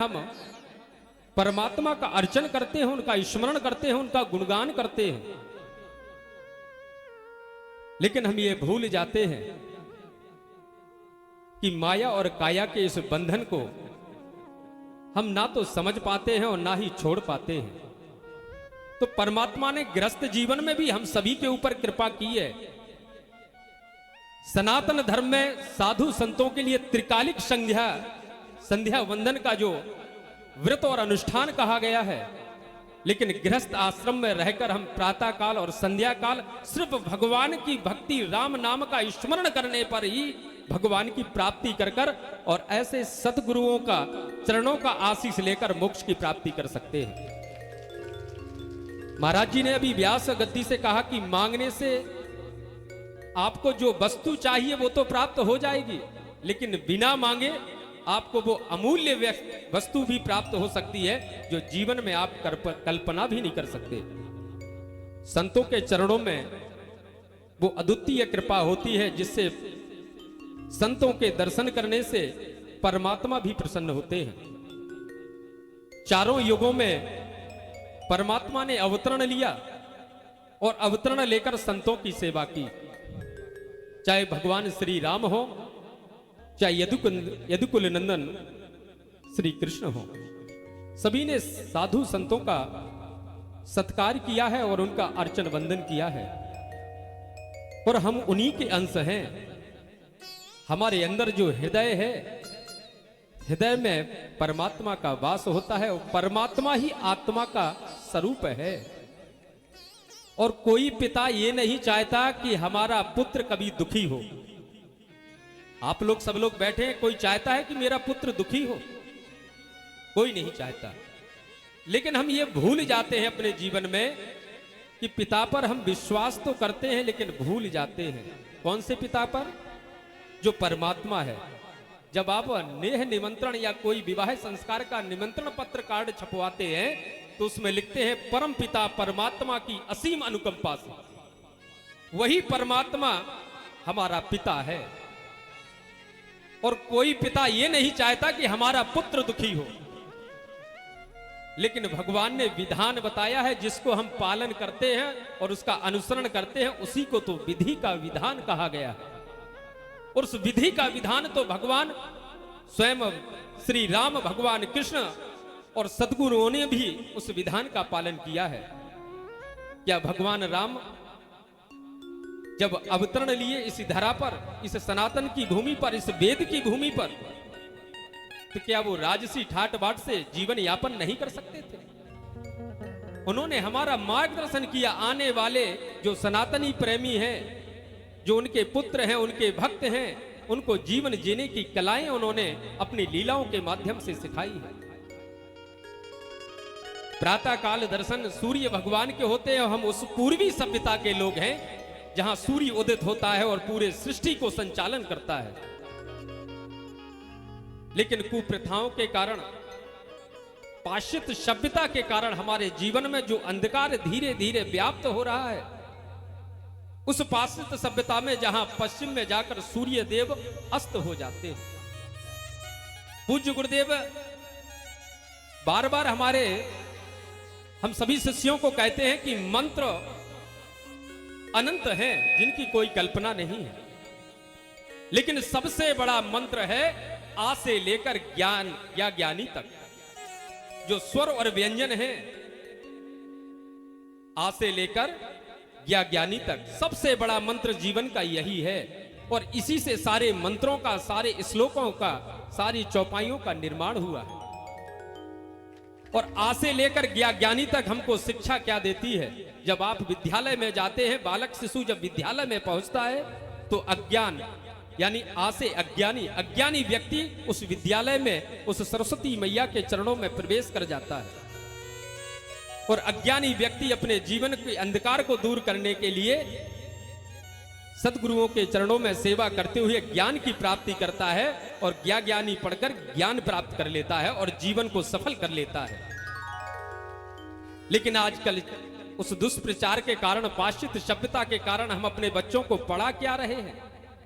हम परमात्मा का अर्चन करते हैं, उनका स्मरण करते हैं, उनका गुणगान करते हैं, लेकिन हम ये भूल जाते हैं कि माया और काया के इस बंधन को हम ना तो समझ पाते हैं और ना ही छोड़ पाते हैं। तो परमात्मा ने गृहस्थ जीवन में भी हम सभी के ऊपर कृपा की है। सनातन धर्म में साधु संतों के लिए त्रिकालिक संध्या वंदन का जो व्रत और अनुष्ठान कहा गया है, लेकिन गृहस्थ आश्रम में रहकर हम प्रातः काल और संध्या काल सिर्फ भगवान की भक्ति, राम नाम का स्मरण करने पर ही भगवान की प्राप्ति कर और ऐसे सतगुरुओं का चरणों का आशीष लेकर मोक्ष की प्राप्ति कर सकते हैं। महाराज जी ने अभी व्यास गद्दी से कहा कि मांगने से आपको जो वस्तु चाहिए वो तो प्राप्त हो जाएगी, लेकिन बिना मांगे आपको वो अमूल्य वस्तु भी प्राप्त हो सकती है जो जीवन में आप कल्पना भी नहीं कर सकते। संतों के चरणों में वो अद्वितीय कृपा होती है जिससे संतों के दर्शन करने से परमात्मा भी प्रसन्न होते हैं। चारों युगों में परमात्मा ने अवतरण लिया और अवतरण लेकर संतों की सेवा की। चाहे भगवान श्री राम हो, चाहे यदुकुल नंदन श्री कृष्ण हो, सभी ने साधु संतों का सत्कार किया है और उनका अर्चन वंदन किया है। और हम उन्हीं के अंश हैं। हमारे अंदर जो हृदय है, हृदय में परमात्मा का वास होता है और परमात्मा ही आत्मा का स्वरूप है। और कोई पिता ये नहीं चाहता कि हमारा पुत्र कभी दुखी हो। आप लोग सब लोग बैठे हैं, कोई चाहता है कि मेरा पुत्र दुखी हो? कोई नहीं चाहता। लेकिन हम ये भूल जाते हैं अपने जीवन में कि पिता पर हम विश्वास तो करते हैं, लेकिन भूल जाते हैं। कौन से पिता पर? जो परमात्मा है। जब आप नेह निमंत्रण या कोई विवाह संस्कार का निमंत्रण पत्र कार्ड छपवाते हैं तो उसमें लिखते हैं परम पिता परमात्मा की असीम अनुकंपा से। वही परमात्मा हमारा पिता है। और कोई पिता ये नहीं चाहता कि हमारा पुत्र दुखी हो, लेकिन भगवान ने विधान बताया है जिसको हम पालन करते हैं और उसका अनुसरण करते हैं, उसी को तो विधि का विधान कहा गया है। और उस विधि का विधान तो भगवान स्वयं श्री राम, भगवान कृष्ण और सद्गुरुओं ने भी उस विधान का पालन किया है। क्या भगवान राम जब अवतरण लिए इस धरा पर, इस सनातन की भूमि पर, इस वेद की भूमि पर, तो क्या वो राजसी ठाट बाट से जीवन यापन नहीं कर सकते थे? उन्होंने हमारा मार्गदर्शन किया। आने वाले जो सनातनी प्रेमी हैं, जो उनके पुत्र हैं, उनके भक्त हैं, उनको जीवन जीने की कलाएं उन्होंने अपनी लीलाओं के माध्यम से सिखाई है। प्रातः काल दर्शन सूर्य भगवान के होते हैं। हम उस पूर्वी सभ्यता के लोग हैं जहां सूर्य उदित होता है और पूरे सृष्टि को संचालन करता है। लेकिन कुप्रथाओं के कारण, पाश्चात्य सभ्यता के कारण हमारे जीवन में जो अंधकार धीरे धीरे व्याप्त हो रहा है, उस पाश्चात्य सभ्यता में जहां पश्चिम में जाकर सूर्य देव अस्त हो जाते हैं। पूज्य गुरुदेव बार बार हम सभी शिष्यों को कहते हैं कि मंत्र अनंत हैं जिनकी कोई कल्पना नहीं है, लेकिन सबसे बड़ा मंत्र है आ से लेकर ज्ञान या ज्ञानी तक। जो स्वर और व्यंजन है, आ से लेकर या ज्ञानी तक, सबसे बड़ा मंत्र जीवन का यही है। और इसी से सारे मंत्रों का, सारे श्लोकों का, सारी चौपाइयों का निर्माण हुआ है। और आ से लेकर ज्ञानी तक हमको शिक्षा क्या देती है? जब आप विद्यालय में जाते हैं, बालक शिशु जब विद्यालय में पहुंचता है तो अज्ञान यानी आ से अज्ञानी व्यक्ति उस विद्यालय में उस सरस्वती मैया के चरणों में प्रवेश कर जाता है। और अज्ञानी व्यक्ति अपने जीवन के अंधकार को दूर करने के लिए सद्गुरुओं के चरणों में सेवा करते हुए ज्ञान की प्राप्ति करता है और ज्ञानी पढ़कर ज्ञान प्राप्त कर लेता है और जीवन को सफल कर लेता है। लेकिन आजकल उस दुष्प्रचार के कारण, पाश्चात्य सभ्यता के कारण हम अपने बच्चों को पढ़ा क्या रहे हैं,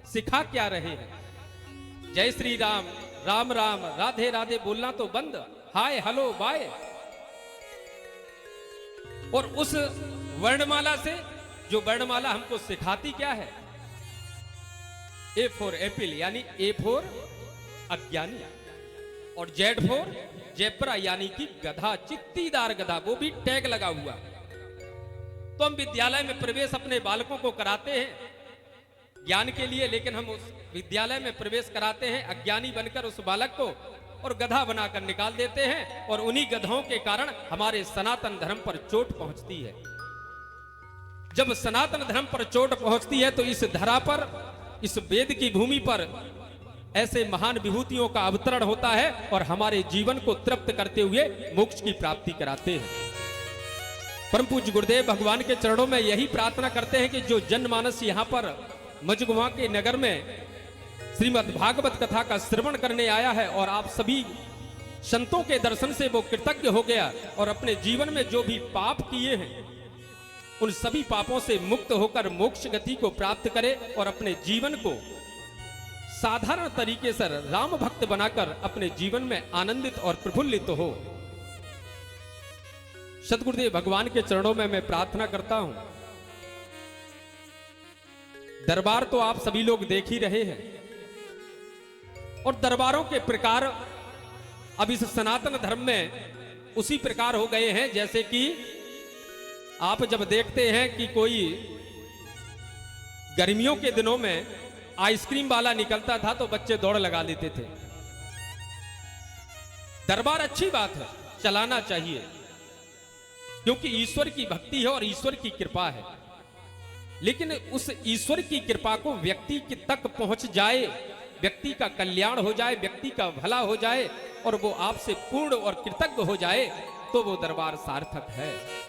सिखा क्या रहे हैं? जय श्री राम, राम राम, राधे राधे बोलना तो बंद, हाय हेलो बाय। और उस वर्णमाला से, जो वर्णमाला हमको सिखाती क्या है, ए फॉर एप्पल यानी ए फॉर अज्ञानी, और जेड फॉर जेब्रा यानी कि गधा, चित्तीदार गधा, वो भी टैग लगा हुआ। तो हम विद्यालय में प्रवेश अपने बालकों को कराते हैं ज्ञान के लिए, लेकिन हम उस विद्यालय में प्रवेश कराते हैं अज्ञानी बनकर उस बालक को, और गधा बनाकर निकाल देते हैं, और उन्हीं गधों के कारण हमारे सनातन धर्म पर चोट पहुंचती है। जब सनातन धर्म पर चोट पहुंचती है तो इस धरा पर, इस वेद की भूमि पर ऐसे महान विभूतियों का अवतरण होता है और हमारे जीवन को तृप्त करते हुए मोक्ष की प्राप्ति कराते हैं। परम पूज्य गुरुदेव भगवान के चरणों में यही प्रार्थना करते हैं कि जो जनमानस यहाँ पर मजगुआ के नगर में श्रीमद् भागवत कथा का श्रवण करने आया है, और आप सभी संतों के दर्शन से वो कृतज्ञ हो गया और अपने जीवन में जो भी पाप किए हैं उन सभी पापों से मुक्त होकर मोक्ष गति को प्राप्त करे, और अपने जीवन को साधारण तरीके से राम भक्त बनाकर अपने जीवन में आनंदित और प्रफुल्लित हो। सद्गुरुदेव भगवान के चरणों में मैं प्रार्थना करता हूं। दरबार तो आप सभी लोग देख ही रहे हैं, और दरबारों के प्रकार अब इस सनातन धर्म में उसी प्रकार हो गए हैं जैसे कि आप जब देखते हैं कि कोई गर्मियों के दिनों में आइसक्रीम वाला निकलता था तो बच्चे दौड़ लगा लेते थे। दरबार अच्छी बात है, चलाना चाहिए, क्योंकि ईश्वर की भक्ति है और ईश्वर की कृपा है, लेकिन उस ईश्वर की कृपा को व्यक्ति तक पहुंच जाए, व्यक्ति का कल्याण हो जाए, व्यक्ति का भला हो जाए, और वो आपसे पूर्ण और कृतज्ञ हो जाए, तो वो दरबार सार्थक है।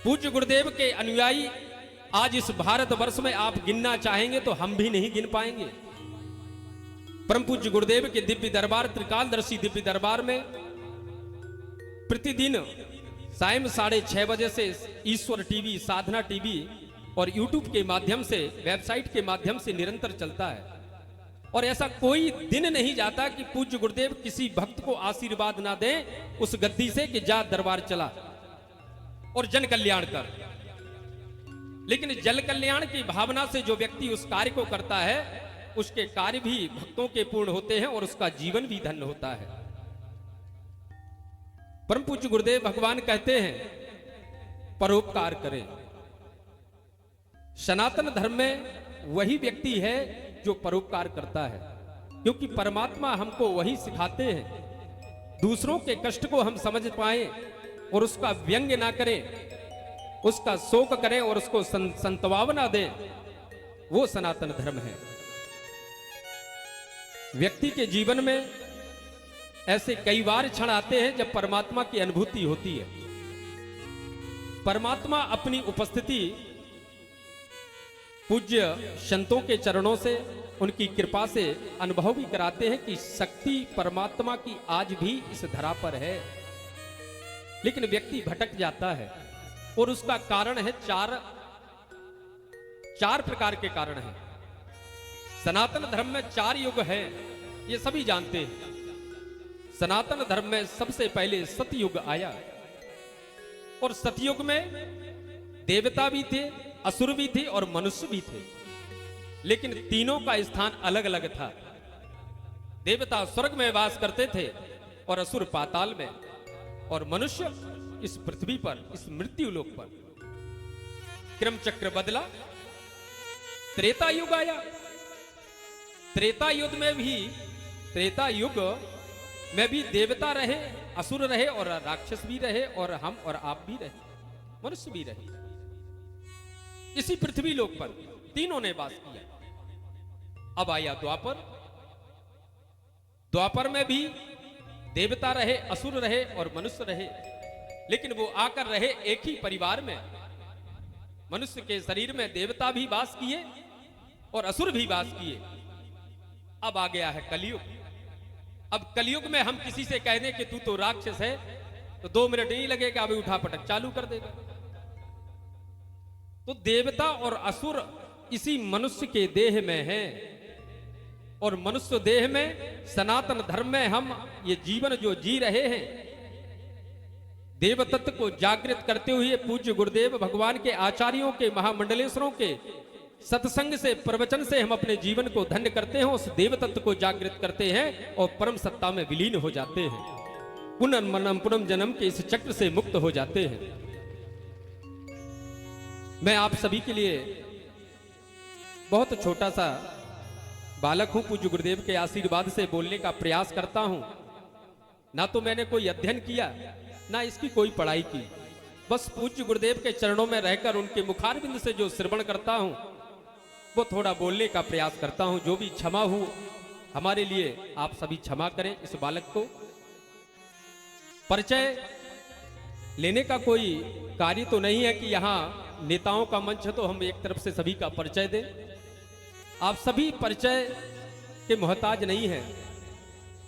पूज्य गुरुदेव के अनुयायी आज इस भारतवर्ष में आप गिनना चाहेंगे तो हम भी नहीं गिन पाएंगे। परम पूज्य गुरुदेव के दिव्य दरबार, त्रिकालदर्शी दिव्य दरबार में प्रतिदिन सायं 6:30 बजे से ईश्वर टीवी, साधना टीवी और यूट्यूब के माध्यम से, वेबसाइट के माध्यम से निरंतर चलता है, और ऐसा कोई दिन नहीं जाता कि पूज्य गुरुदेव किसी भक्त को आशीर्वाद ना दें उस गद्दी से कि जा दरबार चला और जन कल्याण कर। लेकिन जल कल्याण की भावना से जो व्यक्ति उस कार्य को करता है उसके कार्य भी भक्तों के पूर्ण होते हैं और उसका जीवन भी धन्य होता है। परम पूज्य गुरुदेव भगवान कहते हैं परोपकार करें। सनातन धर्म में वही व्यक्ति है जो परोपकार करता है, क्योंकि परमात्मा हमको वही सिखाते हैं, दूसरों के कष्ट को हम समझ पाए और उसका व्यंग्य ना करें, उसका शोक करें और उसको संतवावना दें, वो सनातन धर्म है। व्यक्ति के जीवन में ऐसे कई बार क्षण आते हैं जब परमात्मा की अनुभूति होती है। परमात्मा अपनी उपस्थिति पूज्य संतों के चरणों से, उनकी कृपा से अनुभव भी कराते हैं कि शक्ति परमात्मा की आज भी इस धरा पर है। लेकिन व्यक्ति भटक जाता है और उसका कारण है चार प्रकार के कारण हैं। सनातन धर्म में 4 युग है, ये सभी जानते हैं। सनातन धर्म में सबसे पहले सतयुग आया, और सतयुग में देवता भी थे, असुर भी थे और मनुष्य भी थे, लेकिन तीनों का स्थान अलग अलग था। देवता स्वर्ग में वास करते थे और असुर पाताल में, और मनुष्य इस पृथ्वी पर, इस मृत्यु लोक पर। क्रम चक्र बदला, त्रेता युग आया। त्रेता युग में भी देवता रहे, असुर रहे और राक्षस भी रहे, और हम और आप भी रहे, मनुष्य भी रहे। इसी पृथ्वी लोक पर तीनों ने वास किया। अब आया द्वापर। द्वापर में भी देवता रहे, असुर रहे और मनुष्य रहे, लेकिन वो आकर रहे एक ही परिवार में। मनुष्य के शरीर में देवता भी वास किए और असुर भी वास किए। अब आ गया है कलयुग। अब कलयुग में हम किसी से कह दें कि तू तो राक्षस है, तो 2 मिनट नहीं लगेगा, अभी उठा पटक चालू कर देगा। तो देवता और असुर इसी मनुष्य के देह में है। और मनुष्य देह में सनातन धर्म में हम ये जीवन जो जी रहे हैं, देव तत्व को जागृत करते हुए पूज्य गुरुदेव भगवान के आचार्यों के महामंडलेश्वरों के सत्संग से, प्रवचन से हम अपने जीवन को धन्य करते हैं, उस देव तत्व को जागृत करते हैं और परम सत्ता में विलीन हो जाते हैं, पुनर्मनम पुनम जन्म के इस चक्र से मुक्त हो जाते हैं। मैं आप सभी के लिए बहुत छोटा सा बालक हूं, पूज्य गुरुदेव के आशीर्वाद से बोलने का प्रयास करता हूं। ना तो मैंने कोई अध्ययन किया, ना इसकी कोई पढ़ाई की, बस पूज्य गुरुदेव के चरणों में रहकर उनके मुखारबिंद से जो श्रवण करता हूं वो थोड़ा बोलने का प्रयास करता हूं। जो भी क्षमा हो हमारे लिए आप सभी क्षमा करें। इस बालक को परिचय लेने का कोई कार्य तो नहीं है कि यहाँ नेताओं का मंच है तो हम एक तरफ से सभी का परिचय दें। आप सभी परिचय के मोहताज नहीं है।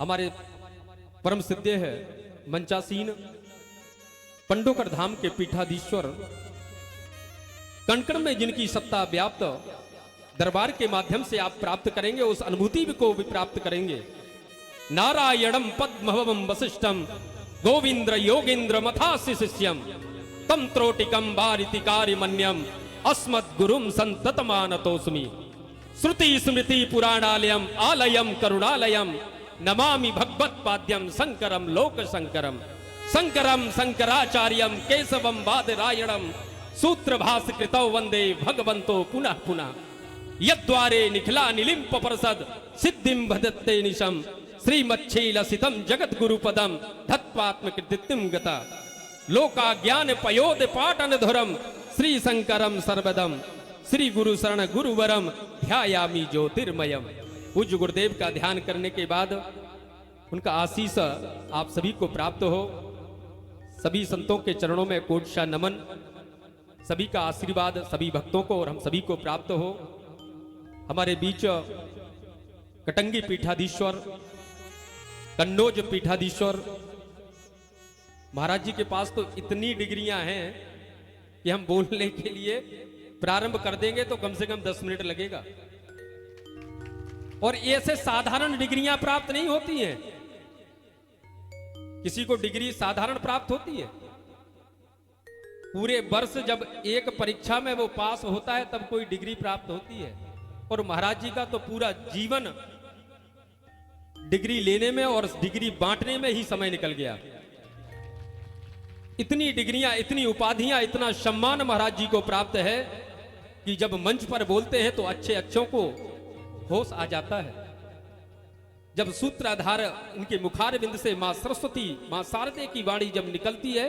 हमारे परम सिद्धे है मंचासीन पंडोकर धाम के पीठाधीश्वर, कण-कण में जिनकी सत्ता व्याप्त दरबार के माध्यम से आप प्राप्त करेंगे, उस अनुभूति को भी प्राप्त करेंगे। नारायणम पद्मभवम वसिष्ठम गोविंद्र योगेंद्र मथासि शिष्यम तम त्रोटिकम वारितिकारी मन्यम अस्मद् गुरुम संततमानतोस्मि श्रुति स्मृति पुराणालयम आलयम करुणालयम नमामि भगवत पाद्यम शंकरम लोक शंकरम शंकरम शंकराचार्यम केशवम वादरायणम सूत्र भास कृतौ वंदे भगवंतो पुनः पुनः यद्वारे निखिला निलिम्प परसद सिद्धिम भदत्ते निशम श्रीमच्छीलसितम जगत गुरुपदम धत्वात्म कृतिम गता लोका ज्ञान पयोद पाटन धुरम श्री शंकरम सर्वदम श्री गुरु शरण गुरुवरम ध्यायामि ज्योतिर्मयम। पूज्य गुरुदेव का ध्यान करने के बाद उनका आशीष आप सभी को प्राप्त हो। सभी संतों के चरणों में कोटशा नमन, सभी का आशीर्वाद सभी भक्तों को और हम सभी को प्राप्त हो। हमारे बीच कटंगी पीठाधीश्वर, कन्नौज पीठाधीश्वर महाराज जी के पास तो इतनी डिग्रियां हैं कि हम बोलने के लिए प्रारंभ कर देंगे तो कम से कम 10 मिनट लगेगा। और ऐसे साधारण डिग्रियां प्राप्त नहीं होती हैं। किसी को डिग्री साधारण प्राप्त होती है, पूरे वर्ष जब एक परीक्षा में वो पास होता है तब कोई डिग्री प्राप्त होती है। और महाराज जी का तो पूरा जीवन डिग्री लेने में और डिग्री बांटने में ही समय निकल गया। इतनी डिग्रियां, इतनी उपाधियां, इतना सम्मान महाराज जी को प्राप्त है कि जब मंच पर बोलते हैं तो अच्छे अच्छों को होश आ जाता है। जब सूत्राधार इनके मुखारबिंद से मां सरस्वती, मां शारदे की वाणी जब निकलती है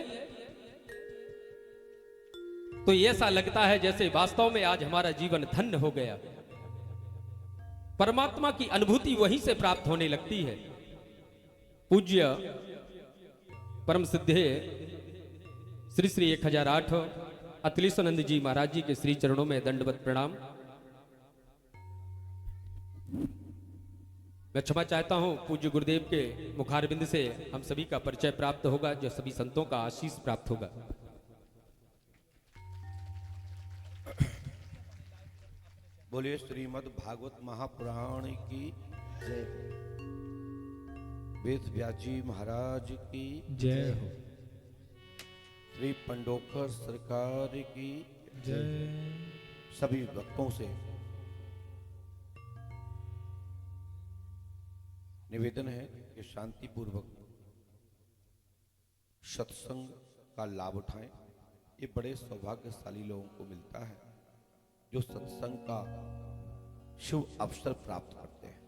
तो ऐसा लगता है जैसे वास्तव में आज हमारा जीवन धन्य हो गया। परमात्मा की अनुभूति वहीं से प्राप्त होने लगती है। पूज्य परम सिद्धे श्री श्री 1008 अतुलेश्वरानंद जी महाराज जी के श्री चरणों में दंडवत प्रणाम। मैं क्षमा चाहता हूं, पूज्य गुरुदेव के मुखारबिंद से हम सभी का परिचय प्राप्त होगा, जो सभी संतों का आशीष प्राप्त होगा। बोलिए श्रीमद् भागवत महापुराण की जय। वेद व्यास जी महाराज की जय हो। श्री पंडोकर सरकार की जय। सभी भक्तों से निवेदन है कि शांतिपूर्वक सत्संग का लाभ उठाएं। ये बड़े सौभाग्यशाली लोगों को मिलता है जो सत्संग का शुभ अवसर प्राप्त करते हैं।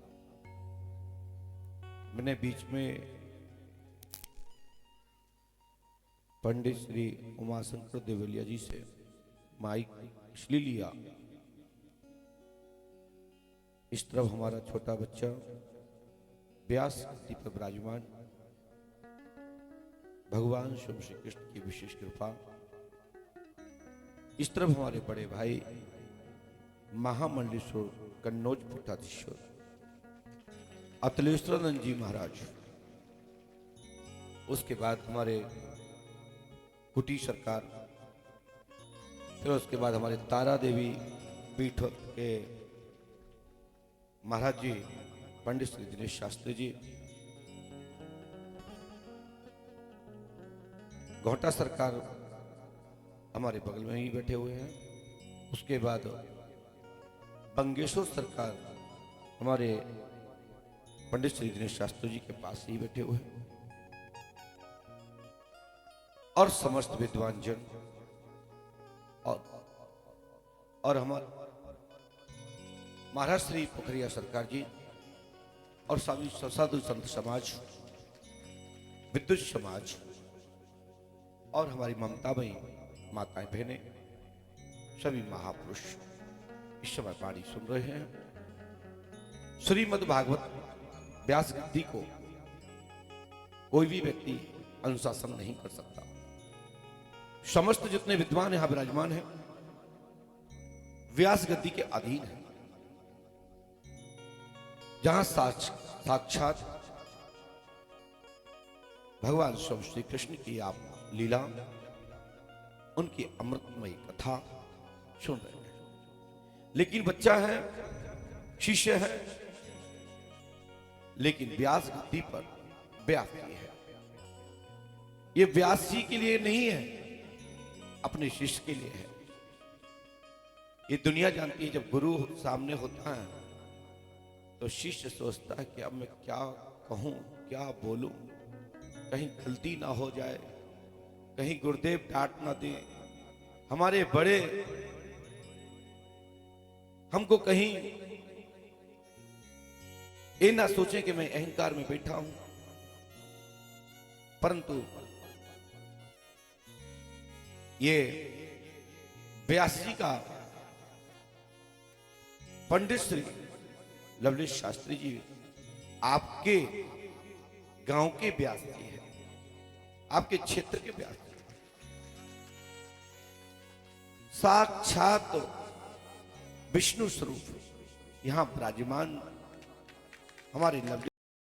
मैंने बीच में पंडित श्री उमाशंकर देवलिया जी से माइक इसलिए लिया, इस तरफ हमारा छोटा बच्चा व्यास गद्दी पर विराजमान, भगवान श्री कृष्ण की विशेष कृपा। इस तरफ हमारे बड़े भाई महामंडलेश्वर कन्नौज पीठाधीश्वर अतुलेश्वरानंद जी महाराज, उसके बाद हमारे कुटी सरकार, फिर उसके बाद हमारे तारा देवी पीठ के महाराज जी पंडित श्री दिनेश शास्त्री जी, घोटा सरकार हमारे बगल में ही बैठे हुए हैं। उसके बाद बंगेश्वर सरकार हमारे पंडित श्री दिनेश शास्त्री जी के पास ही बैठे हुए हैं। और समस्त विद्वान जन और हमारे महाराज श्री पोखरिया सरकार जी और सभी साधु संत समाज, विद्युत समाज और हमारी ममतामयी माताएं बहनें, सभी महापुरुष इस समय वाणी सुन रहे हैं। श्रीमद् भागवत व्यास गद्दी को कोई भी व्यक्ति अनुशासन नहीं कर सकता। समस्त जितने विद्वान यहां विराजमान हैं व्यास गद्दी के अधीन है, जहां साक्षात भगवान स्वयं श्री कृष्ण की आप लीला, उनकी अमृतमयी कथा सुन रहे हैं। लेकिन बच्चा है, शिष्य है, लेकिन व्यास गद्दी पर व्यास जी है। ये व्यास जी के लिए नहीं है, अपने शिष्य के लिए है। ये दुनिया जानती है, जब गुरु सामने होता है तो शिष्य सोचता है कि अब मैं क्या कहूं, क्या बोलूं, कहीं गलती ना हो जाए, कहीं गुरुदेव डांट ना दे, हमारे बड़े हमको कहीं ये ना सोचे कि मैं अहंकार में बैठा हूं। परंतु ये व्यास जी का पंडित श्री लवलेश शास्त्री जी आपके गांव के व्यास जी हैं, आपके क्षेत्र के व्यास जी, साक्षात विष्णु स्वरूप यहां विराजमान हमारे लवलेश